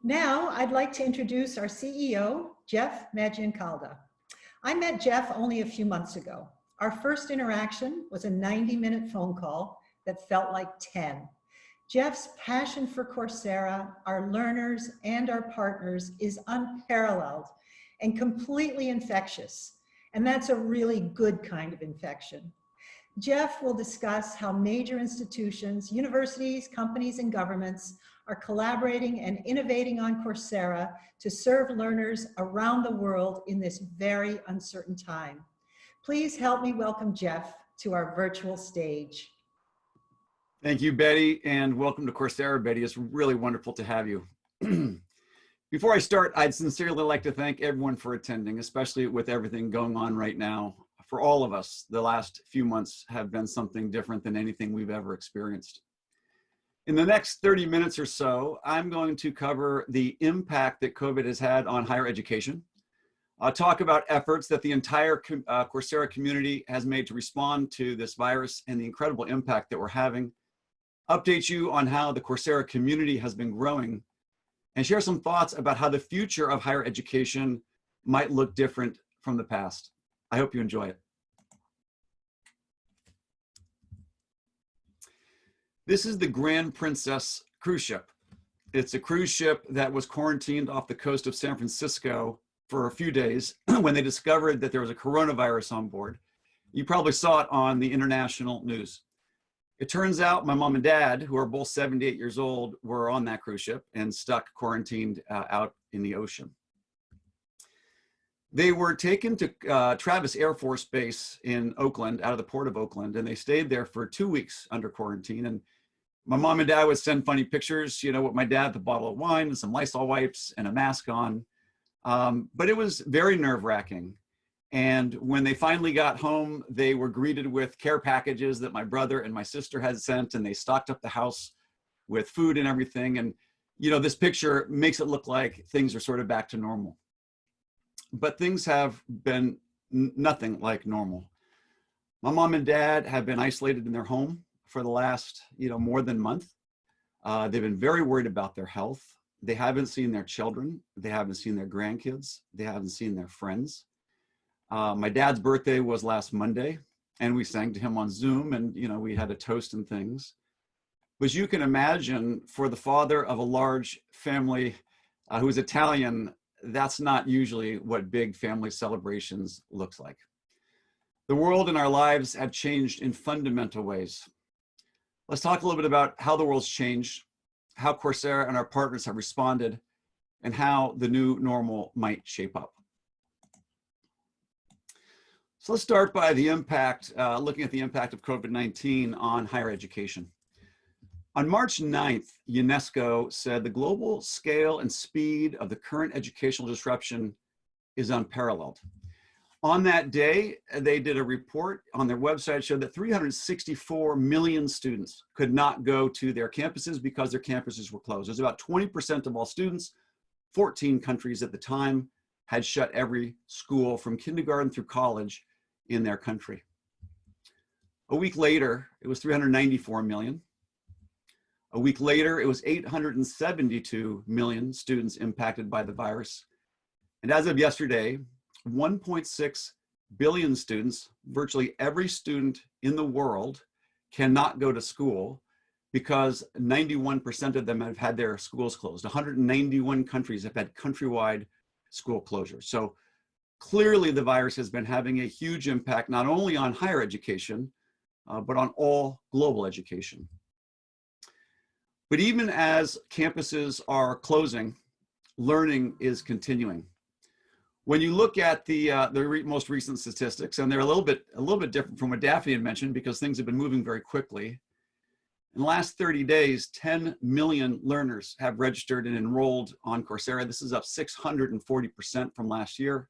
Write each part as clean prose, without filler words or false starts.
Now, I'd like to introduce our CEO, Jeff Maggioncalda. I met Jeff only a few months ago. Our first interaction was a 90-minute phone call that felt like 10. Jeff's passion for Coursera, our learners, and our partners is unparalleled and completely infectious. And that's a really good kind of infection. Jeff will discuss how major institutions, universities, companies, and governments are collaborating and innovating on Coursera to serve learners around the world in this very uncertain time. Please help me welcome Jeff to our virtual stage. Thank you, Betty, and welcome to Coursera, Betty. It's really wonderful to have you. Before I start, I'd sincerely like to thank everyone for attending, especially with everything going on right now. For all of us, the last few months have been something different than anything we've ever experienced. In the next 30 minutes or so, I'm going to cover the impact that COVID has had on higher education. I'll talk about efforts that the entire Coursera community has made to respond to this virus and the incredible impact that we're having. Update you on how the Coursera community has been growing, and share some thoughts about how the future of higher education might look different from the past. I hope you enjoy it. This is the Grand Princess cruise ship. It's a cruise ship that was quarantined off the coast of San Francisco for a few days when they discovered that there was a coronavirus on board. You probably saw it on the international news. It turns out my mom and dad, who are both 78 years old, were on that cruise ship and stuck quarantined out in the ocean. They were taken to Travis Air Force Base in Oakland, out of the port of Oakland, and they stayed there for 2 weeks under quarantine. And my mom and dad would send funny pictures, you know, with my dad, the bottle of wine and some Lysol wipes and a mask on. But it was very nerve-wracking. And when they finally got home, they were greeted with care packages that my brother and my sister had sent, and they stocked up the house with food and everything. And, you know, this picture makes it look like things are sort of back to normal. But things have been nothing like normal. My mom and dad have been isolated in their home for the last, more than a month. They've been very worried about their health. They haven't seen their children. They haven't seen their grandkids. They haven't seen their friends. My dad's birthday was last Monday, and we sang to him on Zoom, and we had a toast and things. But you can imagine, for the father of a large family who is Italian, that's not usually what big family celebrations looks like. The world and our lives have changed in fundamental ways. Let's talk a little bit about how the world's changed, how Coursera and our partners have responded, and how the new normal might shape up. So let's start by the impact, looking at the impact of COVID-19 on higher education. On March 9th, UNESCO said the global scale and speed of the current educational disruption is unparalleled. On that day, they did a report on their website, showed that 364 million students could not go to their campuses because their campuses were closed. There's about 20% of all students. 14 countries at the time had shut every school from kindergarten through college in their country. A week later, it was 394 million. A week later, it was 872 million students impacted by the virus. And as of yesterday, 1.6 billion students, virtually every student in the world, cannot go to school because 91% of them have had their schools closed. 191 countries have had countrywide school closures. So clearly the virus has been having a huge impact, not only on higher education, but on all global education. But even as campuses are closing, learning is continuing. When you look at the most recent statistics, and they're a little bit different from what Daphne had mentioned because things have been moving very quickly. In the last 30 days, 10 million learners have registered and enrolled on Coursera. This is up 640% from last year.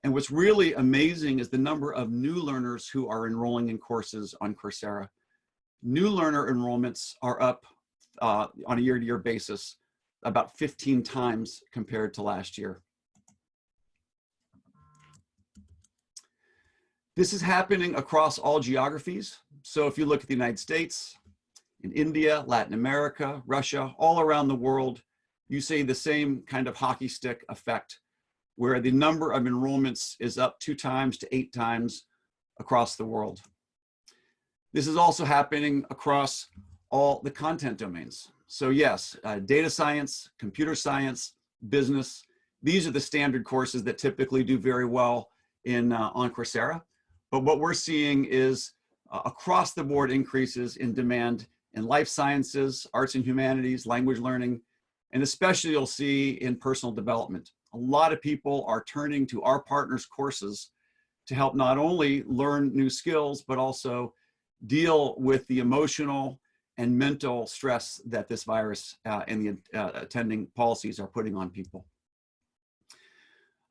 And what's really amazing is the number of new learners who are enrolling in courses on Coursera. New learner enrollments are up on a year-to-year basis about 15 times compared to last year. This is happening across all geographies. So if you look at the United States, in India, Latin America, Russia, all around the world, you see the same kind of hockey stick effect where the number of enrollments is up 2 times to 8 times across the world. This is also happening across all the content domains. So yes, data science, computer science, business, these are the standard courses that typically do very well on Coursera. But what we're seeing is across the board increases in demand in life sciences, arts and humanities, language learning, and especially you'll see in personal development. A lot of people are turning to our partners' courses to help not only learn new skills, but also deal with the emotional and mental stress that this virus and the attending policies are putting on people.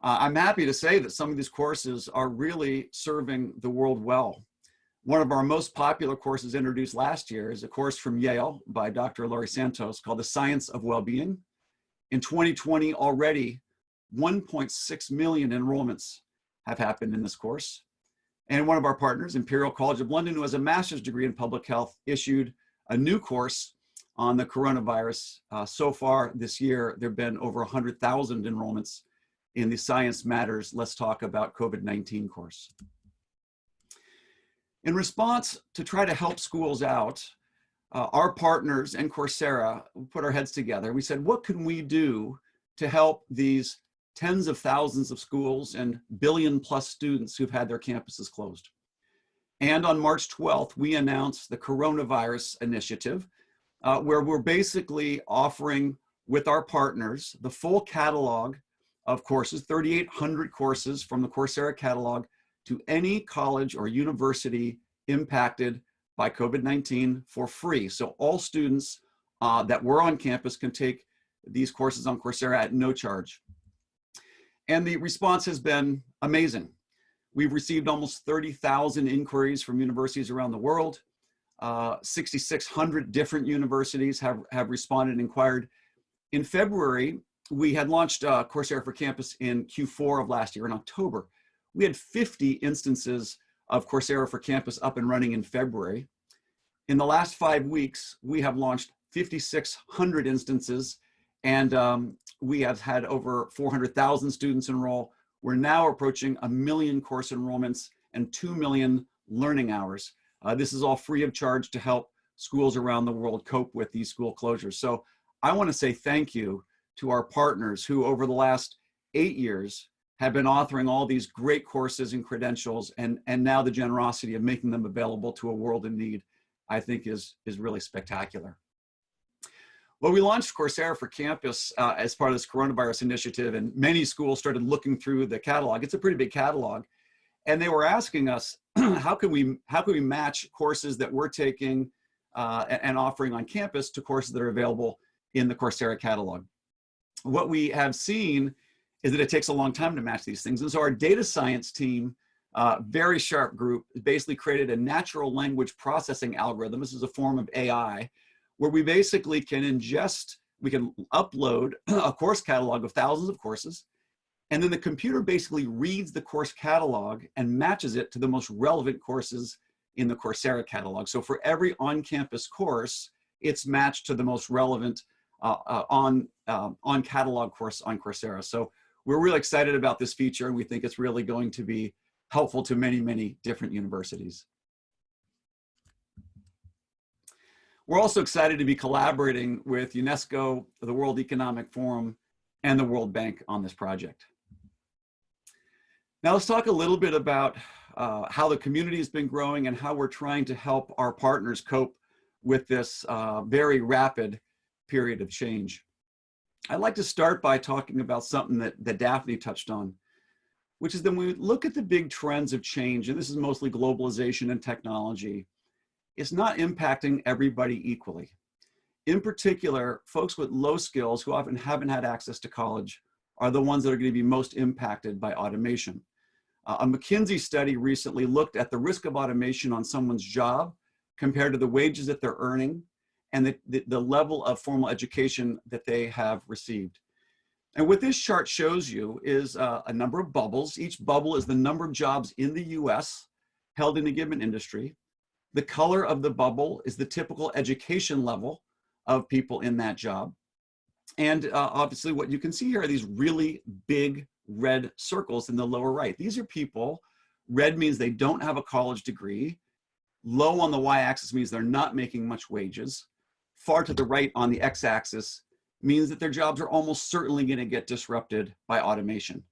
I'm happy to say that some of these courses are really serving the world well. One of our most popular courses introduced last year is a course from Yale by Dr. Laurie Santos called The Science of Wellbeing. In 2020, already 1.6 million enrollments have happened in this course. And one of our partners, Imperial College of London, who has a master's degree in public health, issued a new course on the coronavirus. So far this year, there have been over 100,000 enrollments in the Science Matters Let's Talk About COVID-19 course. In response to try to help schools out, our partners and Coursera put our heads together. We said, what can we do to help these tens of thousands of schools and billion-plus students who've had their campuses closed? And on March 12th, we announced the Coronavirus Initiative, where we're basically offering with our partners the full catalog of courses, 3,800 courses from the Coursera catalog to any college or university impacted by COVID-19 for free. So all students that were on campus can take these courses on Coursera at no charge. And the response has been amazing. We've received almost 30,000 inquiries from universities around the world. 6,600 different universities have responded and inquired. In February, we had launched Coursera for Campus in Q4 of last year in October. We had 50 instances of Coursera for Campus up and running in February. In the last 5 weeks, we have launched 5,600 instances, and we have had over 400,000 students enroll. We're now approaching 1 million course enrollments and 2 million learning hours. This is all free of charge to help schools around the world cope with these school closures. So I want to say thank you to our partners who over the last 8 years have been authoring all these great courses and credentials, and now the generosity of making them available to a world in need, I think is really spectacular. Well, we launched Coursera for Campus as part of this coronavirus initiative, and many schools started looking through the catalog. It's a pretty big catalog. And they were asking us, how can we match courses that we're taking and offering on campus to courses that are available in the Coursera catalog? What we have seen is that it takes a long time to match these things. And so our data science team, very sharp group, basically created a natural language processing algorithm. This is a form of AI, where we basically can we can upload a course catalog of thousands of courses, and then the computer basically reads the course catalog and matches it to the most relevant courses in the Coursera catalog. So for every on-campus course, it's matched to the most relevant on catalog course on Coursera. So we're really excited about this feature, and we think it's really going to be helpful to many, many different universities. We're also excited to be collaborating with UNESCO, the World Economic Forum, and the World Bank on this project. Now let's talk a little bit about how the community has been growing and how we're trying to help our partners cope with this very rapid period of change. I'd like to start by talking about something that Daphne touched on, which is that when we look at the big trends of change, and this is mostly globalization and technology, it's not impacting everybody equally. In particular, folks with low skills who often haven't had access to college are the ones that are going to be most impacted by automation. A McKinsey study recently looked at the risk of automation on someone's job compared to the wages that they're earning and the level of formal education that they have received. And what this chart shows you is a number of bubbles. Each bubble is the number of jobs in the US held in a given industry. The color of the bubble is the typical education level of people in that job. And obviously what you can see here are these really big red circles in the lower right. These are people, red means they don't have a college degree. Low on the y-axis means they're not making much wages. Far to the right on the x-axis means that their jobs are almost certainly going to get disrupted by automation.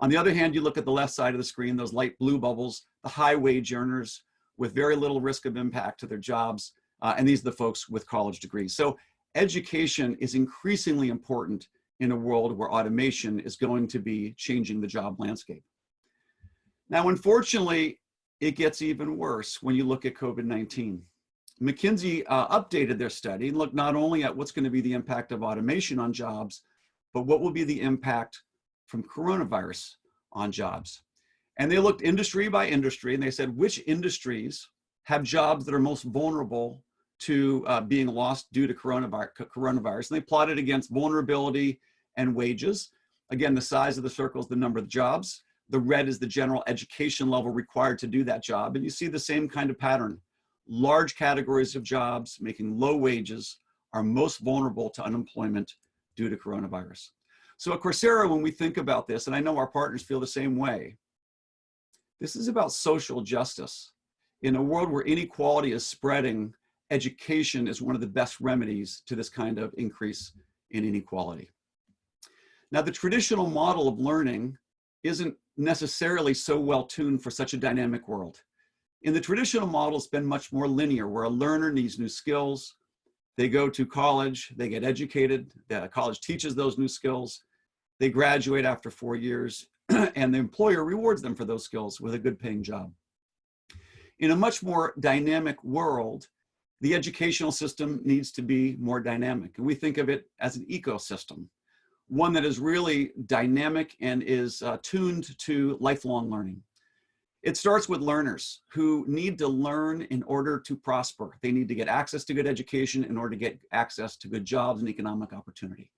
On the other hand, you look at the left side of the screen, those light blue bubbles, the high wage earners with very little risk of impact to their jobs. And these are the folks with college degrees. So education is increasingly important in a world where automation is going to be changing the job landscape. Now, unfortunately, it gets even worse when you look at COVID-19. McKinsey updated their study and looked not only at what's going to be the impact of automation on jobs, but what will be the impact from coronavirus on jobs. And they looked industry by industry, and they said which industries have jobs that are most vulnerable to being lost due to coronavirus. And they plotted against vulnerability and wages. Again, the size of the circle is the number of jobs. The red is the general education level required to do that job. And you see the same kind of pattern. Large categories of jobs making low wages are most vulnerable to unemployment due to coronavirus. So at Coursera, when we think about this, and I know our partners feel the same way, this is about social justice. In a world where inequality is spreading, education is one of the best remedies to this kind of increase in inequality. Now, the traditional model of learning isn't necessarily so well tuned for such a dynamic world. In the traditional model, it's been much more linear, where a learner needs new skills. They go to college, they get educated, the college teaches those new skills, they graduate after 4 years, and the employer rewards them for those skills with a good paying job. In a much more dynamic world, the educational system needs to be more dynamic. And we think of it as an ecosystem, one that is really dynamic and is tuned to lifelong learning. It starts with learners who need to learn in order to prosper. They need to get access to good education in order to get access to good jobs and economic opportunity.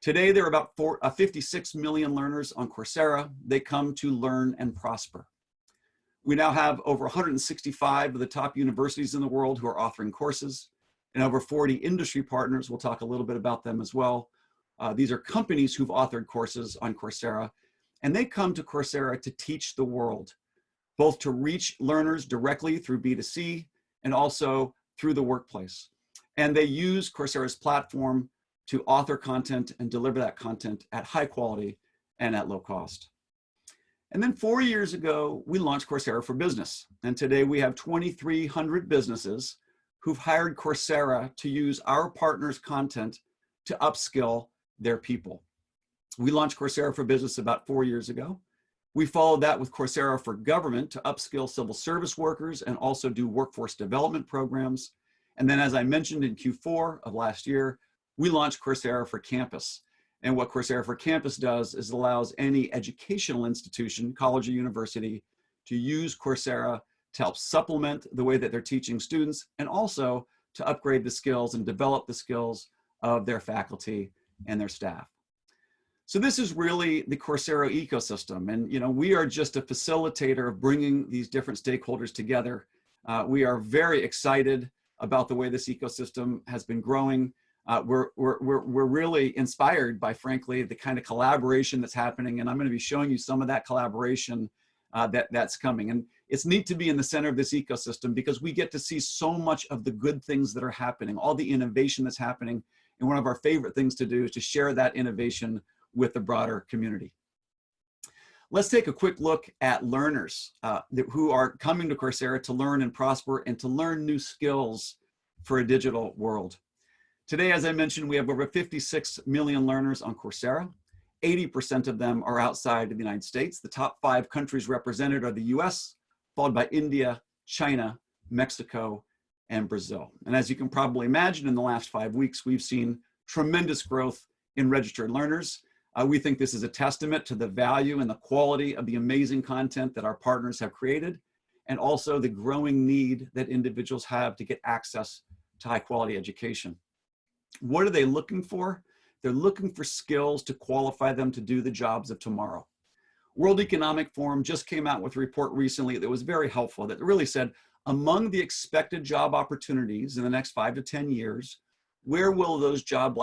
Today, there are about 56 million learners on Coursera. They come to learn and prosper. We now have over 165 of the top universities in the world who are authoring courses, and over 40 industry partners. We'll talk a little bit about them as well. These are companies who've authored courses on Coursera, and they come to Coursera to teach the world, both to reach learners directly through B2C and also through the workplace. And they use Coursera's platform to author content and deliver that content at high quality and at low cost. And then 4 years ago, we launched Coursera for Business. And today we have 2,300 businesses who've hired Coursera to use our partners' content to upskill their people. We launched Coursera for Business about 4 years ago. We followed that with Coursera for Government to upskill civil service workers and also do workforce development programs. And then, as I mentioned, in Q4 of last year, we launched Coursera for Campus. And what Coursera for Campus does is it allows any educational institution, college or university, to use Coursera to help supplement the way that they're teaching students and also to upgrade the skills and develop the skills of their faculty and their staff. So this is really the Coursera ecosystem. And we are just a facilitator of bringing these different stakeholders together. We are very excited about the way this ecosystem has been growing. We're really inspired by, frankly, the kind of collaboration that's happening. And I'm going to be showing you some of that collaboration that's coming. And it's neat to be in the center of this ecosystem because we get to see so much of the good things that are happening, all the innovation that's happening. And one of our favorite things to do is to share that innovation with the broader community. Let's take a quick look at learners who are coming to Coursera to learn and prosper and to learn new skills for a digital world. Today, as I mentioned, we have over 56 million learners on Coursera. 80% of them are outside of the United States. The top 5 countries represented are the US, followed by India, China, Mexico, and Brazil. And as you can probably imagine, in the last 5 weeks, we've seen tremendous growth in registered learners. We think this is a testament to the value and the quality of the amazing content that our partners have created, and also the growing need that individuals have to get access to high quality education. What are they looking for? They're looking for skills to qualify them to do the jobs of tomorrow. World Economic Forum just came out with a report recently that was very helpful, that really said among the expected job opportunities in the next 5 to 10 years, where will those job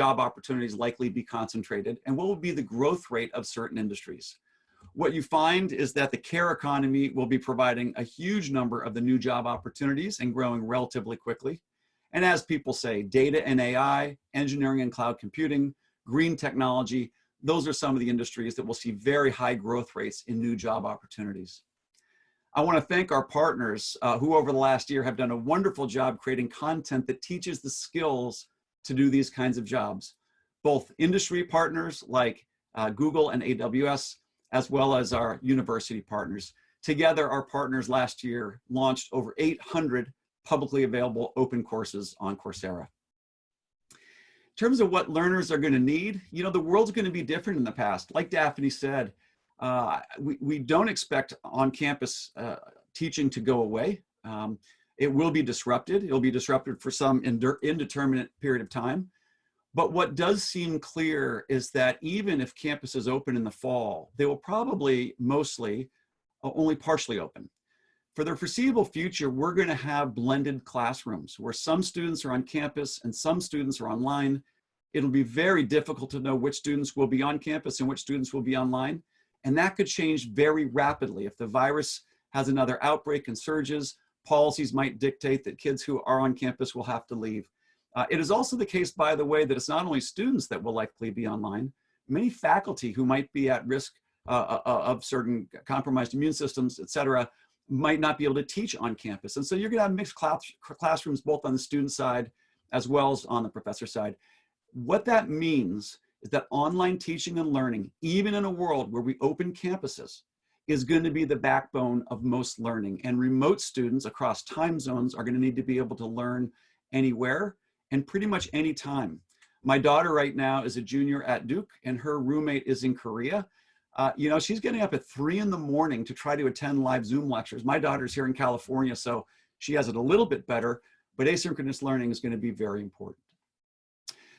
opportunities likely be concentrated, and what will be the growth rate of certain industries? What you find is that the care economy will be providing a huge number of the new job opportunities and growing relatively quickly. And as people say, data and AI, engineering and cloud computing, green technology, those are some of the industries that will see very high growth rates in new job opportunities. I want to thank our partners who over the last year have done a wonderful job creating content that teaches the skills to do these kinds of jobs. Both industry partners like Google and AWS, as well as our university partners. Together, our partners last year launched over 800 publicly available open courses on Coursera. In terms of what learners are going to need, you know, the world's going to be different in the past. Like Daphne said, we don't expect on-campus teaching to go away. It will be disrupted. It'll be disrupted for some indeterminate period of time. But what does seem clear is that even if campuses open in the fall, they will probably mostly only partially open. For the foreseeable future, we're going to have blended classrooms where some students are on campus and some students are online. It'll be very difficult to know which students will be on campus and which students will be online. And that could change very rapidly. If the virus has another outbreak and surges, policies might dictate that kids who are on campus will have to leave. It is also the case, by the way, that it's not only students that will likely be online. Many faculty who might be at risk of certain compromised immune systems, et cetera, might not be able to teach on campus. And so you're going to have mixed classrooms both on the student side as well as on the professor side. What that means is that online teaching and learning, even in a world where we open campuses, is going to be the backbone of most learning. And remote students across time zones are going to need to be able to learn anywhere and pretty much any time. My daughter right now is a junior at Duke and her roommate is in Korea. You know, she's getting up at 3 in the morning to try to attend live Zoom lectures. My daughter's here in California, so she has it a little bit better, but asynchronous learning is going to be very important.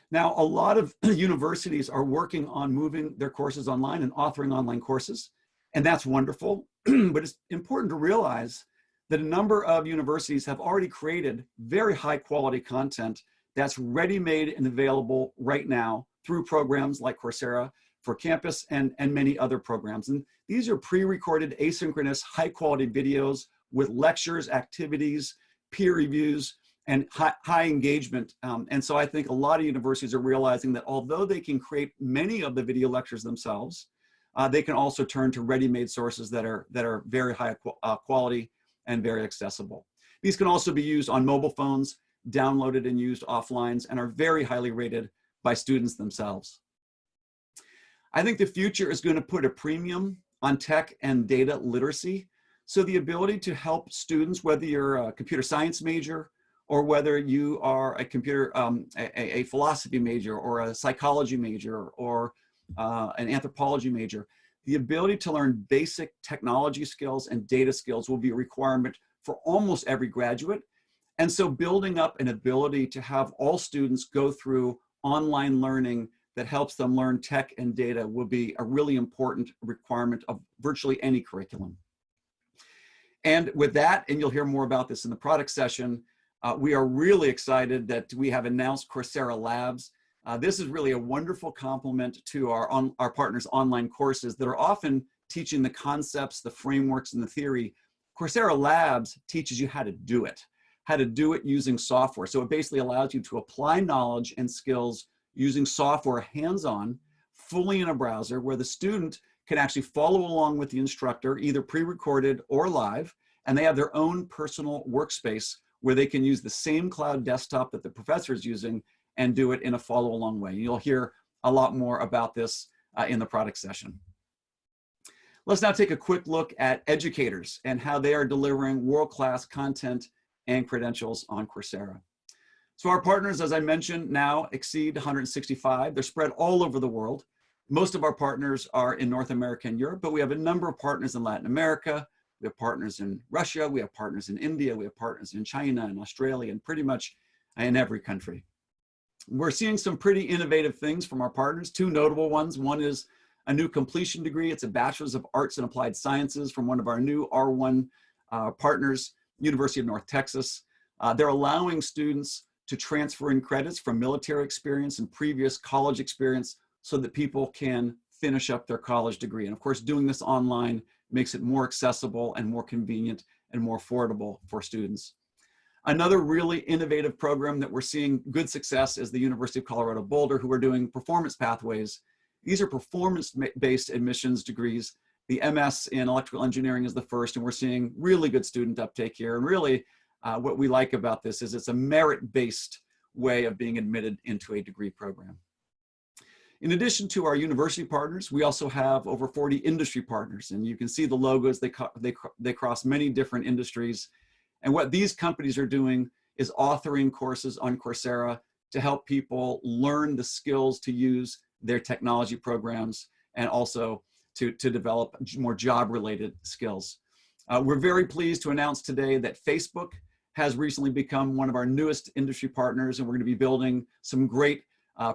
Now, a lot of universities are working on moving their courses online and authoring online courses, and that's wonderful, but it's important to realize that a number of universities have already created very high quality content that's ready-made and available right now through programs like Coursera for campus and many other programs. And these are pre-recorded asynchronous high-quality videos with lectures, activities, peer reviews, and high engagement. And so I think a lot of universities are realizing that although they can create many of the video lectures themselves, they can also turn to ready-made sources that are very high quality and very accessible. These can also be used on mobile phones, downloaded and used offline, and are very highly rated by students themselves. I think the future is going to put a premium on tech and data literacy. So the ability to help students, whether you're a computer science major or whether you are a philosophy major or a psychology major or an anthropology major, the ability to learn basic technology skills and data skills will be a requirement for almost every graduate. And so building up an ability to have all students go through online learning that helps them learn tech and data will be a really important requirement of virtually any curriculum. And with that, and you'll hear more about this in the product session, we are really excited that we have announced Coursera Labs. This is really a wonderful complement to our partners' online courses that are often teaching the concepts, the frameworks, and the theory. Coursera Labs teaches you how to do it using software. So it basically allows you to apply knowledge and skills using software hands-on, fully in a browser, where the student can actually follow along with the instructor, either pre-recorded or live, and they have their own personal workspace where they can use the same cloud desktop that the professor is using and do it in a follow-along way. You'll hear a lot more about this in the product session. Let's now take a quick look at educators and how they are delivering world-class content and credentials on Coursera. So our partners, as I mentioned, now exceed 165. They're spread all over the world. Most of our partners are in North America and Europe, but we have a number of partners in Latin America. We have partners in Russia. We have partners in India. We have partners in China and Australia and pretty much in every country. We're seeing some pretty innovative things from our partners, two notable ones. One is a new completion degree. It's a Bachelor's of Arts and Applied Sciences from one of our new R1 partners, University of North Texas. They're allowing students to transfer in credits from military experience and previous college experience so that people can finish up their college degree. And of course, doing this online makes it more accessible and more convenient and more affordable for students. Another really innovative program that we're seeing good success is the University of Colorado Boulder, who are doing performance pathways. These are performance-based admissions degrees. The MS in electrical engineering is the first, and we're seeing really good student uptake here. And really, what we like about this is it's a merit-based way of being admitted into a degree program. In addition to our university partners, we also have over 40 industry partners, and you can see the logos, they cross many different industries. And what these companies are doing is authoring courses on Coursera to help people learn the skills to use their technology programs and also to develop more job-related skills. We're very pleased to announce today that Facebook has recently become one of our newest industry partners, and we're going to be building some great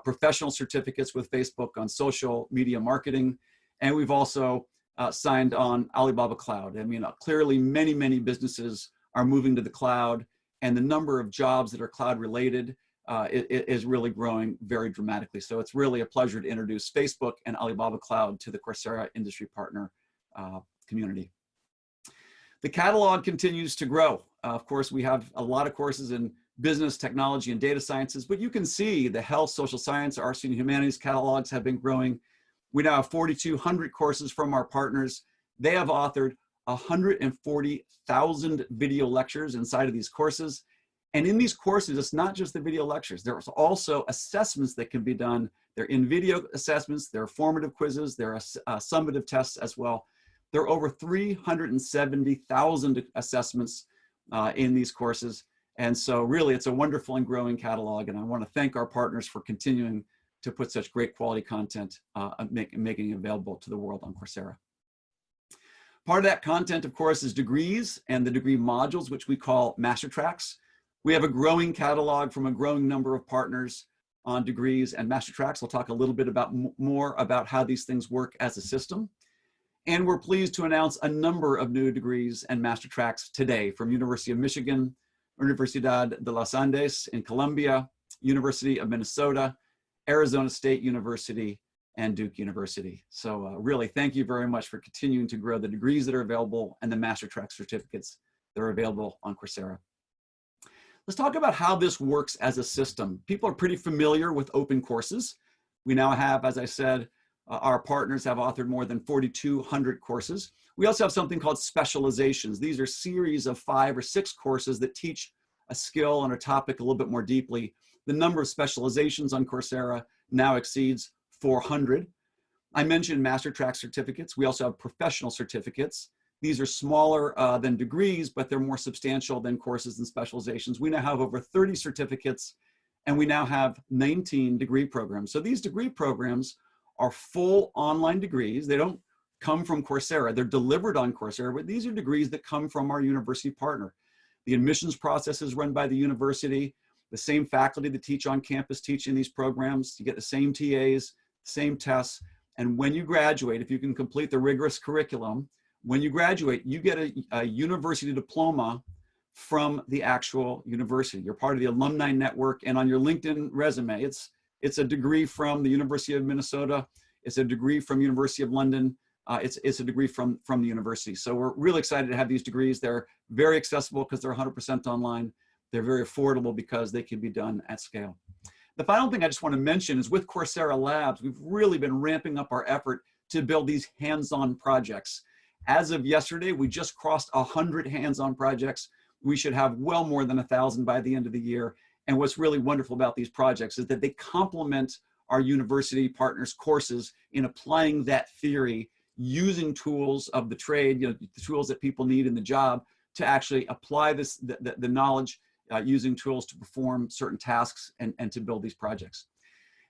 professional certificates with Facebook on social media marketing. And we've also signed on Alibaba Cloud. I mean, clearly many businesses are moving to the cloud, and the number of jobs that are cloud related is really growing very dramatically. So it's really a pleasure to introduce Facebook and Alibaba Cloud to the Coursera industry partner community. The catalog continues to grow. Of course, we have a lot of courses in business, technology, and data sciences, but you can see the health, social science, arts, and humanities catalogs have been growing. We now have 4,200 courses from our partners. They have authored 140,000 video lectures inside of these courses. And in these courses, it's not just the video lectures. There's also assessments that can be done. They're in-video assessments, there are formative quizzes, there are summative tests as well. There are over 370,000 assessments in these courses. And so really, it's a wonderful and growing catalog. And I want to thank our partners for continuing to put such great quality content, making it available to the world on Coursera. Part of that content, of course, is degrees and the degree modules, which we call master tracks. We have a growing catalog from a growing number of partners on degrees and master tracks. I'll talk a little bit more about how these things work as a system. And we're pleased to announce a number of new degrees and master tracks today from University of Michigan, Universidad de los Andes in Colombia, University of Minnesota, Arizona State University, and Duke University. So really, thank you very much for continuing to grow the degrees that are available and the master track certificates that are available on Coursera. Let's talk about how this works as a system. People are pretty familiar with open courses. We now have, as I said, our partners have authored more than 4,200 courses. We also have something called specializations. These are series of 5 or 6 courses that teach a skill on a topic a little bit more deeply. The number of specializations on Coursera now exceeds 400. I mentioned master track certificates. We also have professional certificates. These are smaller than degrees, but they're more substantial than courses and specializations. We now have over 30 certificates, and we now have 19 degree programs. So these degree programs are full online degrees. They don't come from Coursera. They're delivered on Coursera, but these are degrees that come from our university partner. The admissions process is run by the university. The same faculty that teach on campus teach in these programs. You get the same TAs, same tests. And when you graduate, if you can complete the rigorous curriculum, when you graduate, you get a university diploma from the actual university. You're part of the alumni network, and on your LinkedIn resume, it's a degree from the University of Minnesota. It's a degree from University of London. It's a degree from the university. So we're really excited to have these degrees. They're very accessible because they're 100% online. They're very affordable because they can be done at scale. The final thing I just want to mention is with Coursera Labs, we've really been ramping up our effort to build these hands-on projects. As of yesterday, we just crossed 100 hands-on projects. We should have well more than 1,000 by the end of the year. And what's really wonderful about these projects is that they complement our university partners' courses in applying that theory, using tools of the trade, the tools that people need in the job to actually apply the knowledge using tools to perform certain tasks and to build these projects.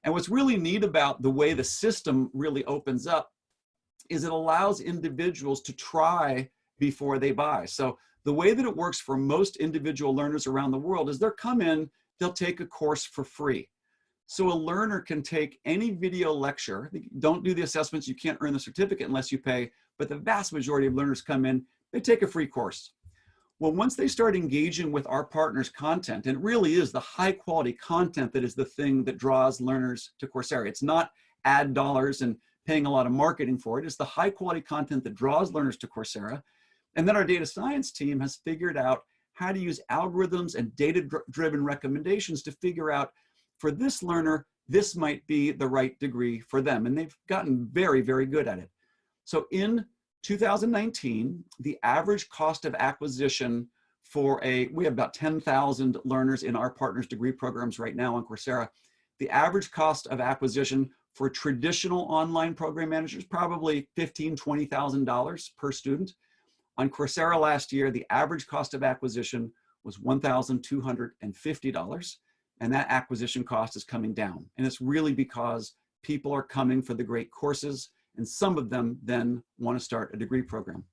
And what's really neat about the way the system really opens up is it allows individuals to try before they buy. So the way that it works for most individual learners around the world is they'll come in, they'll take a course for free. So a learner can take any video lecture. Don't do the assessments. You can't earn the certificate unless you pay, but the vast majority of learners come in, they take a free course. Well, once they start engaging with our partners' content, and it really is the high quality content that is the thing that draws learners to Coursera. It's not ad dollars and paying a lot of marketing for it. It's the high quality content that draws learners to Coursera. And then our data science team has figured out how to use algorithms and data-driven recommendations to figure out, for this learner, this might be the right degree for them. And they've gotten very, very good at it. So in 2019, the average cost of acquisition for we have about 10,000 learners in our partners degree programs right now on Coursera. The average cost of acquisition for traditional online program managers, probably $15,000, $20,000 per student. On Coursera last year, the average cost of acquisition was $1,250, and that acquisition cost is coming down. And it's really because people are coming for the great courses, and some of them then want to start a degree program.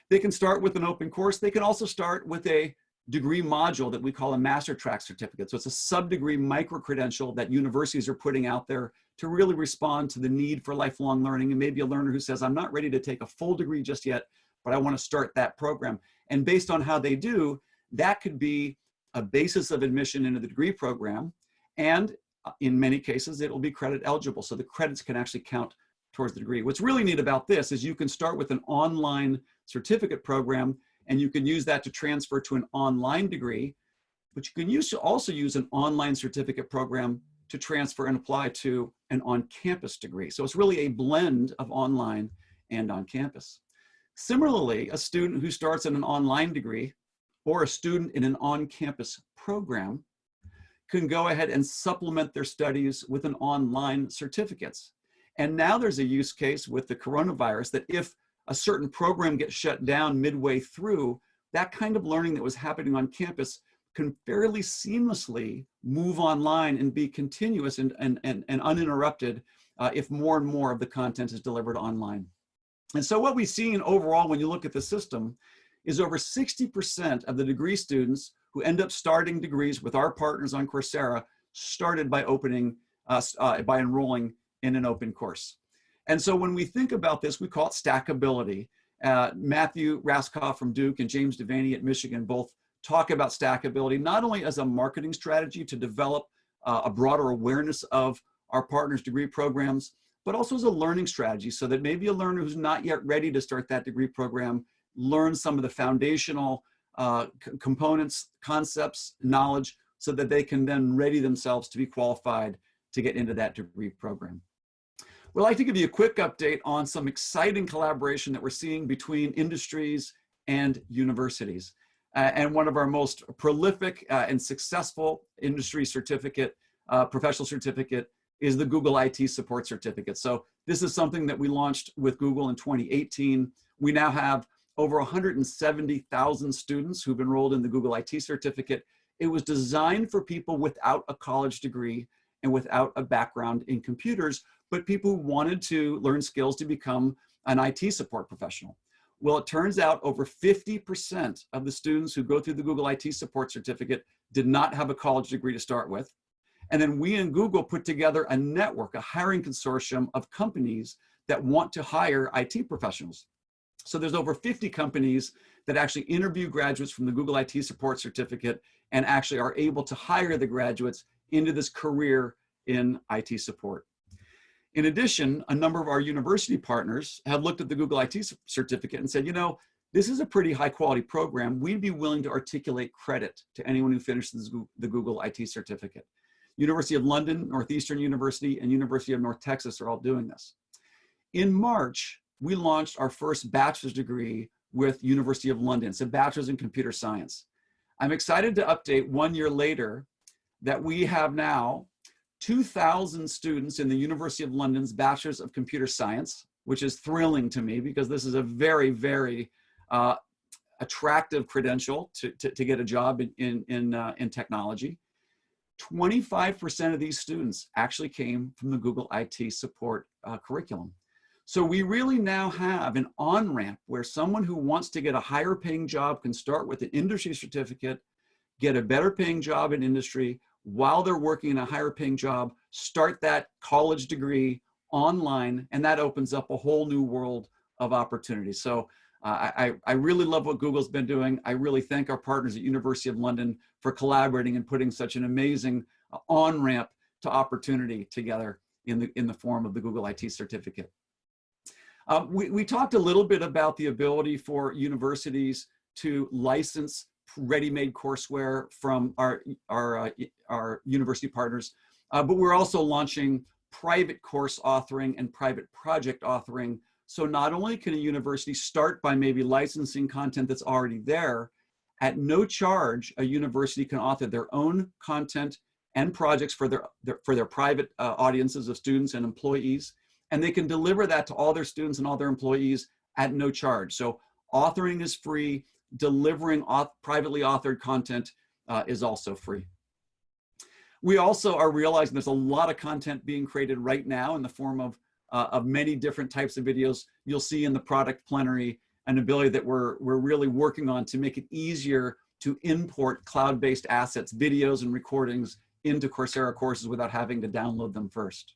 They can start with an open course. They can also start with a degree module that we call a master track certificate. So it's a sub-degree micro-credential that universities are putting out there to really respond to the need for lifelong learning. And maybe a learner who says, I'm not ready to take a full degree just yet, but I want to start that program. And based on how they do, that could be a basis of admission into the degree program. And in many cases, it will be credit eligible. So the credits can actually count towards the degree. What's really neat about this is you can start with an online certificate program, and you can use that to transfer to an online degree, but you can also use an online certificate program to transfer and apply to an on-campus degree. So it's really a blend of online and on-campus. Similarly, a student who starts in an online degree or a student in an on-campus program can go ahead and supplement their studies with an online certificates. And now there's a use case with the coronavirus that if a certain program gets shut down midway through, that kind of learning that was happening on campus can fairly seamlessly move online and be continuous and uninterrupted if more and more of the content is delivered online. And so what we've seen overall when you look at the system is over 60% of the degree students who end up starting degrees with our partners on Coursera started by enrolling in an open course. And so when we think about this, we call it stackability. Matthew Raskoff from Duke and James Devaney at Michigan both talk about stackability, not only as a marketing strategy to develop a broader awareness of our partners' degree programs, but also as a learning strategy so that maybe a learner who's not yet ready to start that degree program learns some of the foundational components, concepts, knowledge, so that they can then ready themselves to be qualified to get into that degree program. We'd like to give you a quick update on some exciting collaboration that we're seeing between industries and universities. And one of our most prolific and successful industry certificate, professional certificate, is the Google IT Support Certificate. So this is something that we launched with Google in 2018. We now have over 170,000 students who've enrolled in the Google IT Certificate. It was designed for people without a college degree and without a background in computers, but people who wanted to learn skills to become an IT support professional. Well, it turns out over 50% of the students who go through the Google IT Support Certificate did not have a college degree to start with. And then we and Google put together a network, a hiring consortium of companies that want to hire IT professionals. So there's over 50 companies that actually interview graduates from the Google IT Support Certificate and actually are able to hire the graduates into this career in IT support. In addition, a number of our university partners have looked at the Google IT Certificate and said, you know, this is a pretty high quality program. We'd be willing to articulate credit to anyone who finishes the Google IT Certificate. University of London, Northeastern University, and University of North Texas are all doing this. In March, we launched our first bachelor's degree with University of London. It's a bachelor's in computer science. I'm excited to update 1 year later that we have now 2,000 students in the University of London's Bachelor's of Computer Science, which is thrilling to me because this is a very, very attractive credential to get a job in technology. 25% of these students actually came from the Google IT support curriculum. So we really now have an on-ramp where someone who wants to get a higher paying job can start with an industry certificate, get a better paying job in industry while they're working in a higher paying job, start that college degree online, and that opens up a whole new world of opportunities. So I really love what Google's been doing. I really thank our partners at University of London for collaborating and putting such an amazing on-ramp to opportunity together in the form of the Google IT certificate. We talked a little bit about the ability for universities to license ready-made courseware from our university partners, but we're also launching private course authoring and private project authoring. So not only can a university start by maybe licensing content that's already there, at no charge, a university can author their own content and projects for their private audiences of students and employees, and they can deliver that to all their students and all their employees at no charge. So authoring is free, delivering privately authored content is also free. We also are realizing there's a lot of content being created right now in the form of many different types of videos. You'll see in the product plenary an ability that we're really working on to make it easier to import cloud-based assets, videos and recordings into Coursera courses without having to download them first.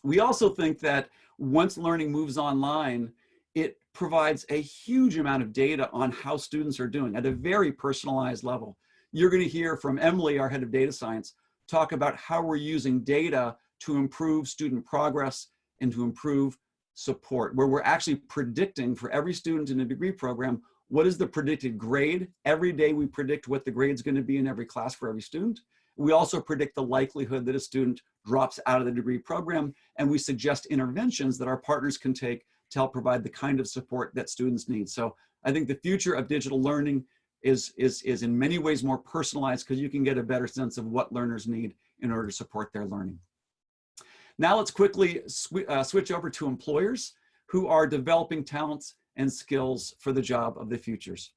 We also think that once learning moves online, it provides a huge amount of data on how students are doing at a very personalized level. You're going to hear from Emily, our head of data science, talk about how we're using data to improve student progress and to improve support, where we're actually predicting for every student in a degree program, what is the predicted grade? Every day we predict what the grade is going to be in every class for every student. We also predict the likelihood that a student drops out of the degree program, and we suggest interventions that our partners can take to help provide the kind of support that students need. So I think the future of digital learning is in many ways more personalized because you can get a better sense of what learners need in order to support their learning. Now let's quickly switch over to employers who are developing talents and skills for the job of the futures.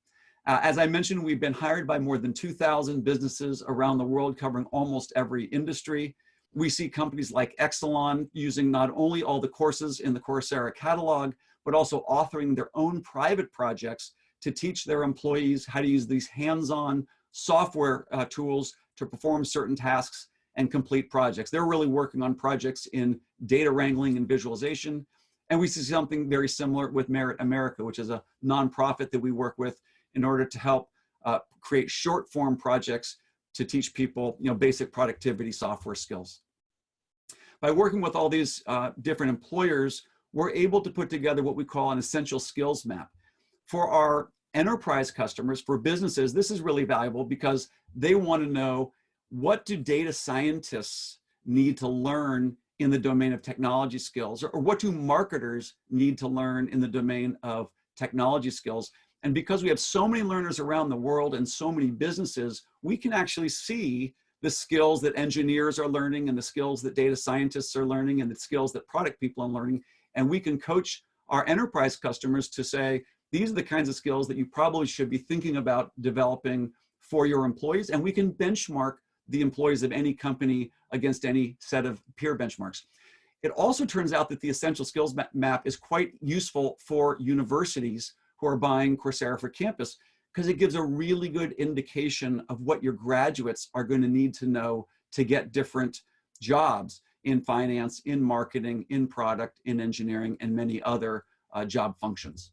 As I mentioned, we've been hired by more than 2,000 businesses around the world covering almost every industry. We see companies like Exelon using not only all the courses in the Coursera catalog, but also authoring their own private projects to teach their employees how to use these hands-on software tools to perform certain tasks and complete projects. They're really working on projects in data wrangling and visualization. And we see something very similar with Merit America, which is a nonprofit that we work with in order to help create short form projects to teach people, basic productivity software skills. By working with all these different employers, we're able to put together what we call an essential skills map. For our enterprise customers, for businesses, this is really valuable because they want to know, what do data scientists need to learn in the domain of technology skills, or what do marketers need to learn in the domain of technology skills? And because we have so many learners around the world and so many businesses, we can actually see the skills that engineers are learning and the skills that data scientists are learning and the skills that product people are learning. And we can coach our enterprise customers to say, these are the kinds of skills that you probably should be thinking about developing for your employees. And we can benchmark the employees of any company against any set of peer benchmarks. It also turns out that the essential skills map is quite useful for universities who are buying Coursera for Campus, because it gives a really good indication of what your graduates are going to need to know to get different jobs in finance, in marketing, in product, in engineering, and many other job functions.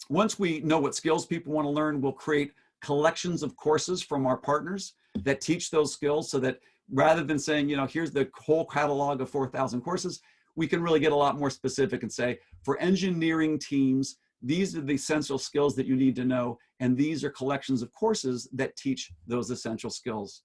Once we know what skills people want to learn, we'll create collections of courses from our partners that teach those skills, so that rather than saying, here's the whole catalog of 4,000 courses, we can really get a lot more specific and say, for engineering teams, these are the essential skills that you need to know, and these are collections of courses that teach those essential skills.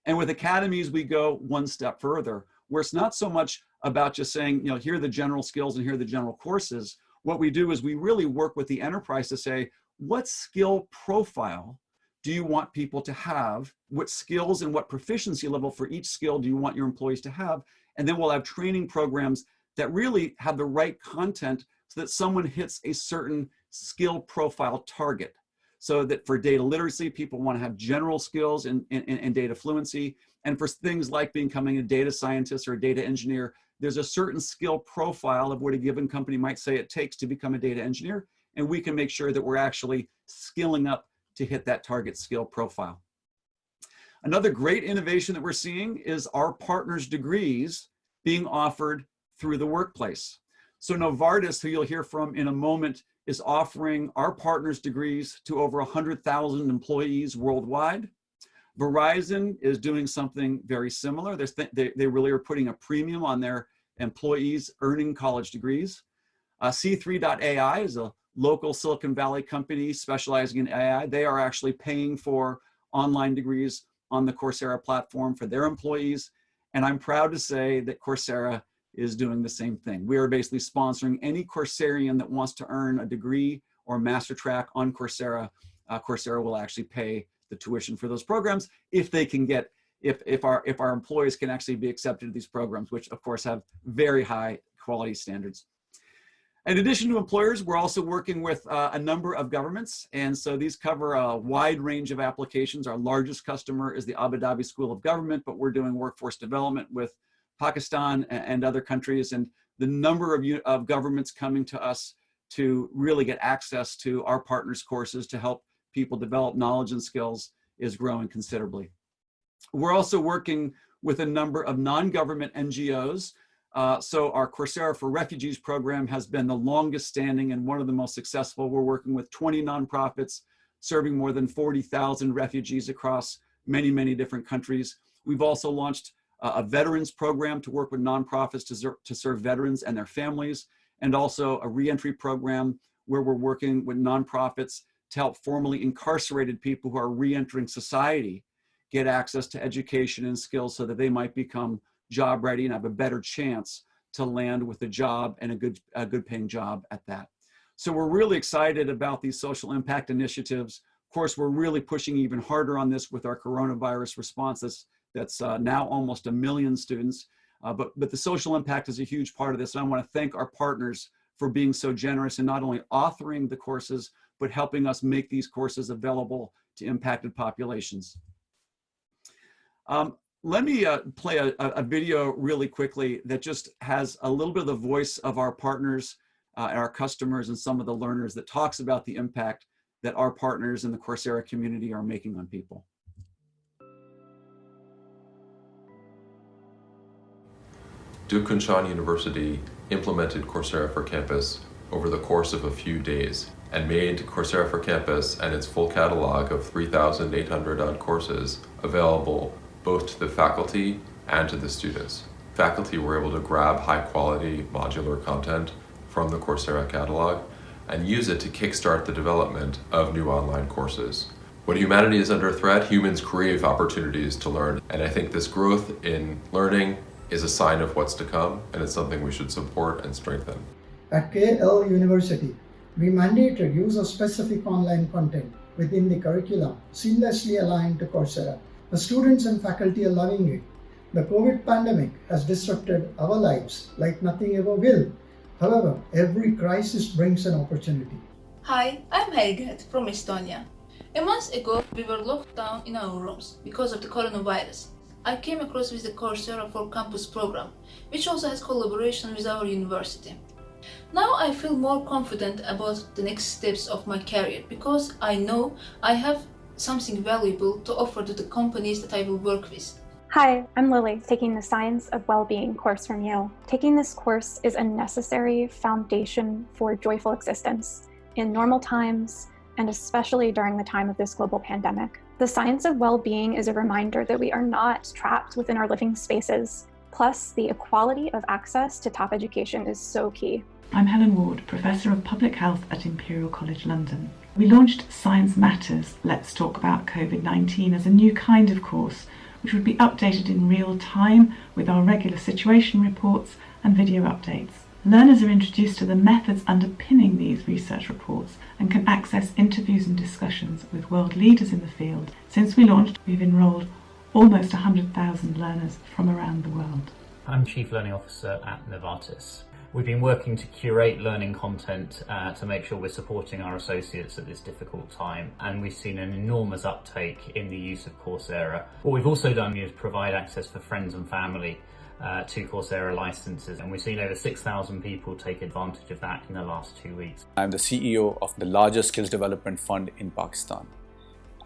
And with academies, we go one step further, where it's not so much about just saying, here are the general skills and here are the general courses. What we do is we really work with the enterprise to say, what skill profile do you want people to have? What skills and what proficiency level for each skill do you want your employees to have? And then we'll have training programs that really have the right content so that someone hits a certain skill profile target. So that for data literacy, people want to have general skills and data fluency. And for things like becoming a data scientist or a data engineer, there's a certain skill profile of what a given company might say it takes to become a data engineer. And we can make sure that we're actually skilling up to hit that target skill profile. Another great innovation that we're seeing is our partners' degrees being offered through the workplace. So Novartis, who you'll hear from in a moment, is offering our partners degrees to over 100,000 employees worldwide. Verizon is doing something very similar. They really are putting a premium on their employees earning college degrees. C3.ai is a local Silicon Valley company specializing in AI. They are actually paying for online degrees on the Coursera platform for their employees. And I'm proud to say that Coursera is doing the same thing. We are basically sponsoring any Courserian that wants to earn a degree or master track on Coursera. Coursera will actually pay the tuition for those programs if they can get, if our employees can actually be accepted to these programs, which of course have very high quality standards. In addition to employers, we're also working with a number of governments. And so these cover a wide range of applications. Our largest customer is the Abu Dhabi School of Government, but we're doing workforce development with Pakistan and other countries. And the number of governments coming to us to really get access to our partners' courses to help people develop knowledge and skills is growing considerably. We're also working with a number of non-government NGOs. So our Coursera for Refugees program has been the longest standing and one of the most successful. We're working with 20 nonprofits serving more than 40,000 refugees across many, many different countries. We've also launched a veterans program to work with nonprofits to serve veterans and their families, and also a reentry program where we're working with nonprofits to help formerly incarcerated people who are reentering society get access to education and skills so that they might become job ready and have a better chance to land with a job and a good paying job at that. So we're really excited about these social impact initiatives. Of course, we're really pushing even harder on this with our coronavirus response that's now almost 1 million students. But the social impact is a huge part of this. And I want to thank our partners for being so generous in not only authoring the courses, but helping us make these courses available to impacted populations. Let me play a video really quickly that just has a little bit of the voice of our partners and our customers and some of the learners that talks about the impact that our partners in the Coursera community are making on people. Duke Kunshan University implemented Coursera for Campus over the course of a few days and made Coursera for Campus and its full catalog of 3,800 odd courses available both to the faculty and to the students. Faculty were able to grab high quality modular content from the Coursera catalog and use it to kickstart the development of new online courses. When humanity is under threat, humans crave opportunities to learn, and I think this growth in learning is a sign of what's to come, and it's something we should support and strengthen. At KL University, we mandated user-specific online content within the curriculum, seamlessly aligned to Coursera. The students and faculty are loving it. The COVID pandemic has disrupted our lives like nothing ever will. However, every crisis brings an opportunity. Hi, I'm Helget from Estonia. A month ago, we were locked down in our rooms because of the coronavirus. I came across with the Coursera for Campus program, which also has collaboration with our university. Now I feel more confident about the next steps of my career because I know I have something valuable to offer to the companies that I will work with. Hi, I'm Lily, taking the Science of Wellbeing course from Yale. Taking this course is a necessary foundation for joyful existence in normal times, and especially during the time of this global pandemic. The Science of Wellbeing is a reminder that we are not trapped within our living spaces. Plus, the equality of access to top education is so key. I'm Helen Ward, Professor of Public Health at Imperial College London. We launched Science Matters, Let's Talk About COVID-19 as a new kind of course, which would be updated in real time with our regular situation reports and video updates. Learners are introduced to the methods underpinning these research reports and can access interviews and discussions with world leaders in the field. Since we launched, we've enrolled almost 100,000 learners from around the world. I'm Chief Learning Officer at Novartis. We've been working to curate learning content to make sure we're supporting our associates at this difficult time, and we've seen an enormous uptake in the use of Coursera. What we've also done is provide access for friends and family to Coursera licenses, and we've seen over 6,000 people take advantage of that in the last 2 weeks. I'm the CEO of the largest skills development fund in Pakistan.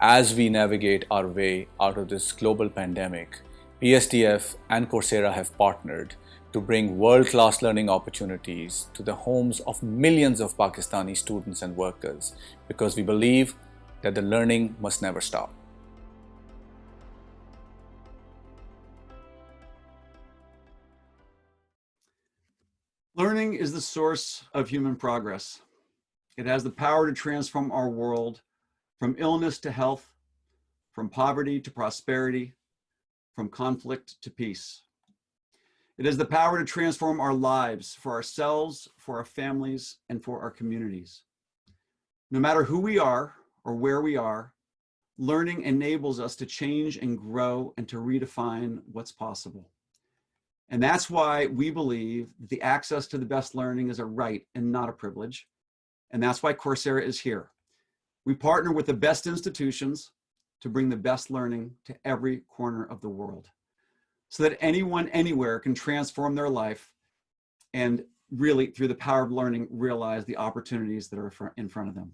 As we navigate our way out of this global pandemic, PSDF and Coursera have partnered to bring world-class learning opportunities to the homes of millions of Pakistani students and workers, because we believe that the learning must never stop. Learning is the source of human progress. It has the power to transform our world from illness to health, from poverty to prosperity, from conflict to peace. It has the power to transform our lives for ourselves, for our families, and for our communities. No matter who we are or where we are, learning enables us to change and grow and to redefine what's possible. And that's why we believe that the access to the best learning is a right and not a privilege. And that's why Coursera is here. We partner with the best institutions to bring the best learning to every corner of the world, so that anyone, anywhere can transform their life and really, through the power of learning, realize the opportunities that are in front of them.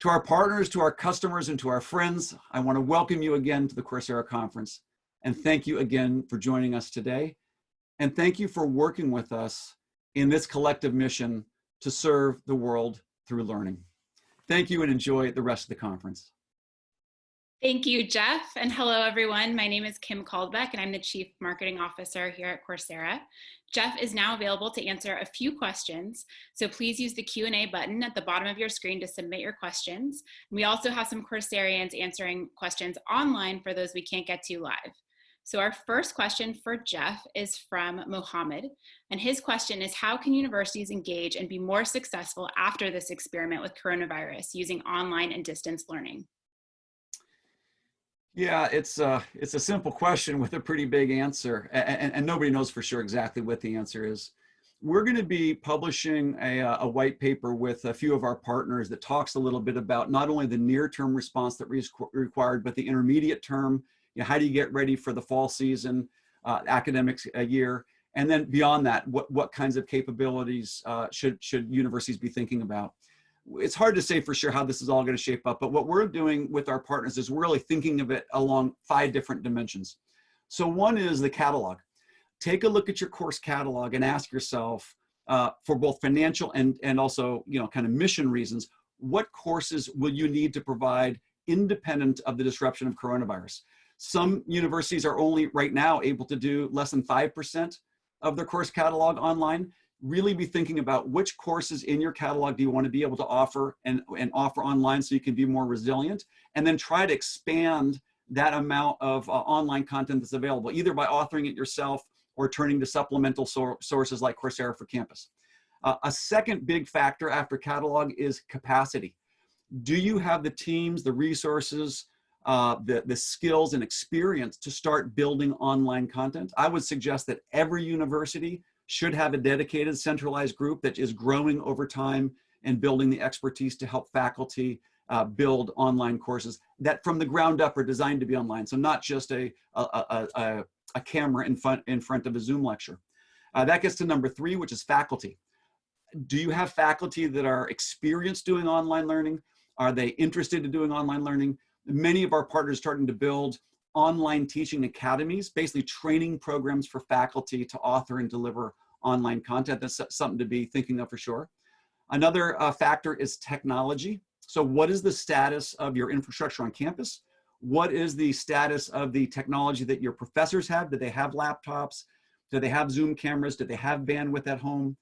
To our partners, to our customers, and to our friends, I want to welcome you again to the Coursera conference. And thank you again for joining us today. And thank you for working with us in this collective mission to serve the world through learning. Thank you and enjoy the rest of the conference. Thank you, Jeff, and hello everyone. My name is Kim Caldbeck and I'm the Chief Marketing Officer here at Coursera. Jeff is now available to answer a few questions, so please use the Q&A button at the bottom of your screen to submit your questions. We also have some Courserians answering questions online for those we can't get to live. So our first question for Jeff is from Mohammed, and his question is, how can universities engage and be more successful after this experiment with coronavirus using online and distance learning? Yeah, it's a simple question with a pretty big answer, and nobody knows for sure exactly what the answer is. We're going to be publishing a white paper with a few of our partners that talks a little bit about not only the near-term response that is required, but the intermediate term. You know, how do you get ready for the fall season, academic year, and then beyond that, what kinds of capabilities should universities be thinking about? It's hard to say for sure how this is all going to shape up, but what we're doing with our partners is we're really thinking of it along 5 different dimensions. So one is the catalog. Take a look at your course catalog and ask yourself, for both financial and also, kind of mission reasons, what courses will you need to provide independent of the disruption of coronavirus? Some universities are only right now able to do less than 5% of their course catalog online. Really be thinking about which courses in your catalog do you want to be able to offer and offer online so you can be more resilient, and then try to expand that amount of online content that's available, either by authoring it yourself or turning to supplemental sources like Coursera for Campus. A second big factor after catalog is capacity. Do you have the teams, the resources, the skills and experience to start building online content? I would suggest that every university should have a dedicated centralized group that is growing over time and building the expertise to help faculty build online courses that from the ground up are designed to be online. So not just a camera in front of a Zoom lecture. That gets to number 3, which is faculty. Do you have faculty that are experienced doing online learning? Are they interested in doing online learning? Many of our partners are starting to build online teaching academies, basically training programs for faculty to author and deliver online content. That's something to be thinking of for sure. Another factor is technology. So what is the status of your infrastructure on campus? What is the status of the technology that your professors have? Do they have laptops? Do they have Zoom cameras? Do they have bandwidth at home?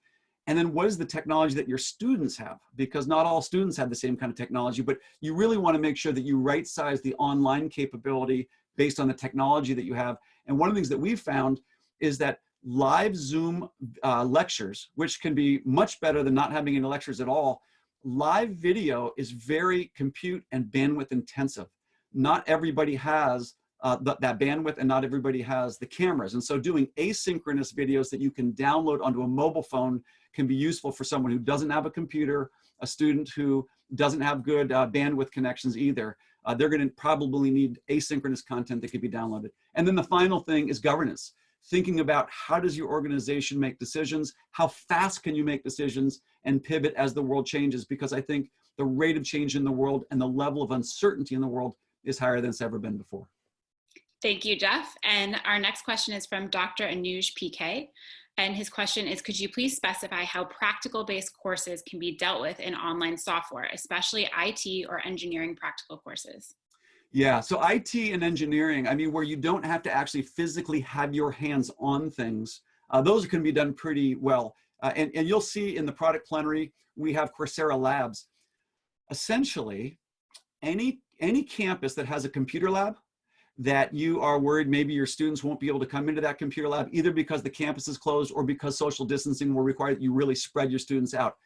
And then what is the technology that your students have? Because not all students have the same kind of technology, but you really want to make sure that you right size the online capability based on the technology that you have. And one of the things that we've found is that live Zoom lectures, which can be much better than not having any lectures at all, live video is very compute and bandwidth intensive. Not everybody has that bandwidth, and not everybody has the cameras. And so doing asynchronous videos that you can download onto a mobile phone can be useful for someone who doesn't have a computer, a student who doesn't have good bandwidth connections either. They're going to probably need asynchronous content that can be downloaded. And then the final thing is governance. Thinking about how does your organization make decisions? How fast can you make decisions and pivot as the world changes? Because I think the rate of change in the world and the level of uncertainty in the world is higher than it's ever been before. Thank you, Jeff. And our next question is from Dr. Anuj PK. And his question is, could you please specify how practical-based courses can be dealt with in online software, especially IT or engineering practical courses? Yeah, so IT and engineering, I mean, where you don't have to actually physically have your hands on things, those can be done pretty well. And you'll see in the product plenary, we have Coursera Labs. Essentially, any campus that has a computer lab that you are worried maybe your students won't be able to come into that computer lab, either because the campus is closed or because social distancing will require that you really spread your students out.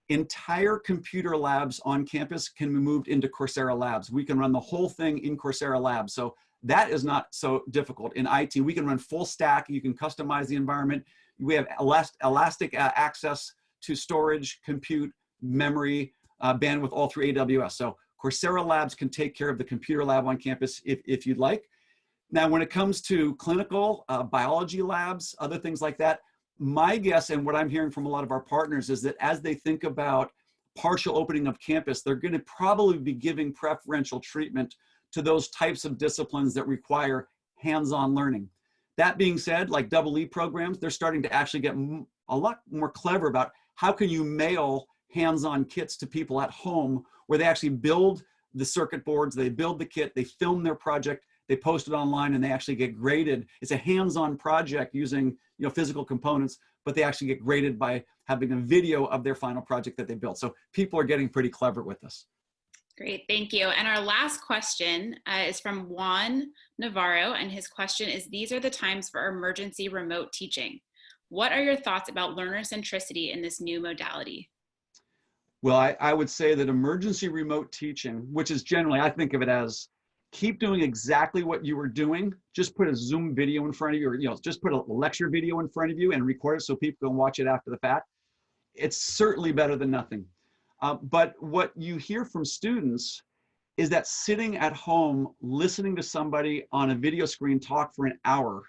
Entire computer labs on campus can be moved into Coursera Labs. We can run the whole thing in Coursera Labs. So that is not so difficult. In IT, we can run full stack. You can customize the environment. We have elastic access to storage, compute, memory, bandwidth, all through AWS. So Coursera Labs can take care of the computer lab on campus if you'd like. Now, when it comes to clinical biology labs, other things like that, my guess and what I'm hearing from a lot of our partners is that as they think about partial opening of campus, they're going to probably be giving preferential treatment to those types of disciplines that require hands-on learning. That being said, like EE programs, they're starting to actually get a lot more clever about how can you mail hands-on kits to people at home where they actually build the circuit boards, they build the kit, they film their project, they post it online, and they actually get graded. It's a hands-on project using physical components, but they actually get graded by having a video of their final project that they built. So people are getting pretty clever with this. Great, thank you. And our last question is from Juan Navarro, and his question is, these are the times for emergency remote teaching. What are your thoughts about learner centricity in this new modality? Well, I would say that emergency remote teaching, which is generally, I think of it as keep doing exactly what you were doing. Just put a Zoom video in front of you, or just put a lecture video in front of you and record it so people can watch it after the fact. It's certainly better than nothing. But what you hear from students is that sitting at home, listening to somebody on a video screen talk for an hour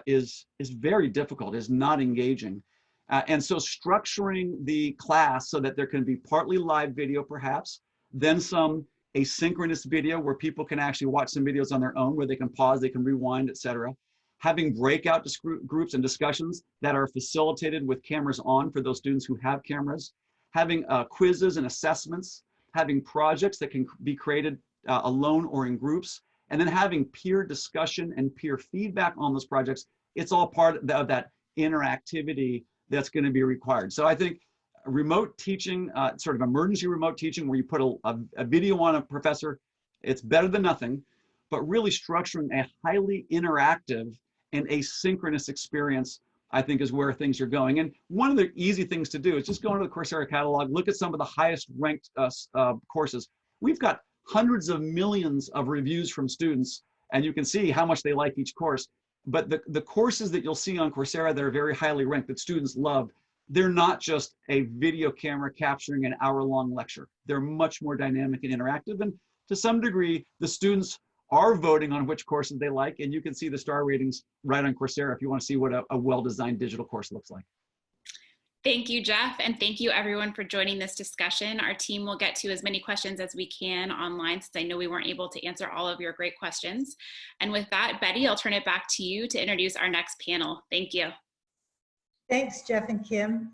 is very difficult, is not engaging. And so structuring the class so that there can be partly live video perhaps, then some asynchronous video where people can actually watch some videos on their own, where they can pause, they can rewind, etc. Having breakout groups and discussions that are facilitated with cameras on for those students who have cameras. Having quizzes and assessments, having projects that can be created alone or in groups, and then having peer discussion and peer feedback on those projects. It's all part of that interactivity that's going to be required. So I think remote teaching, sort of emergency remote teaching, where you put a video on a professor, it's better than nothing, but really structuring a highly interactive and asynchronous experience, I think, is where things are going. And one of the easy things to do is just go into the Coursera catalog, look at some of the highest ranked courses. We've got hundreds of millions of reviews from students, and you can see how much they like each course. But the courses that you'll see on Coursera that are very highly ranked, that students love, they're not just a video camera capturing an hour-long lecture. They're much more dynamic and interactive. And to some degree, the students are voting on which courses they like, and you can see the star ratings right on Coursera if you want to see what a well-designed digital course looks like. Thank you, Jeff, and thank you everyone for joining this discussion. Our team will get to as many questions as we can online, since I know we weren't able to answer all of your great questions. And with that, Betty, I'll turn it back to you to introduce our next panel. Thank you. Thanks, Jeff and Kim.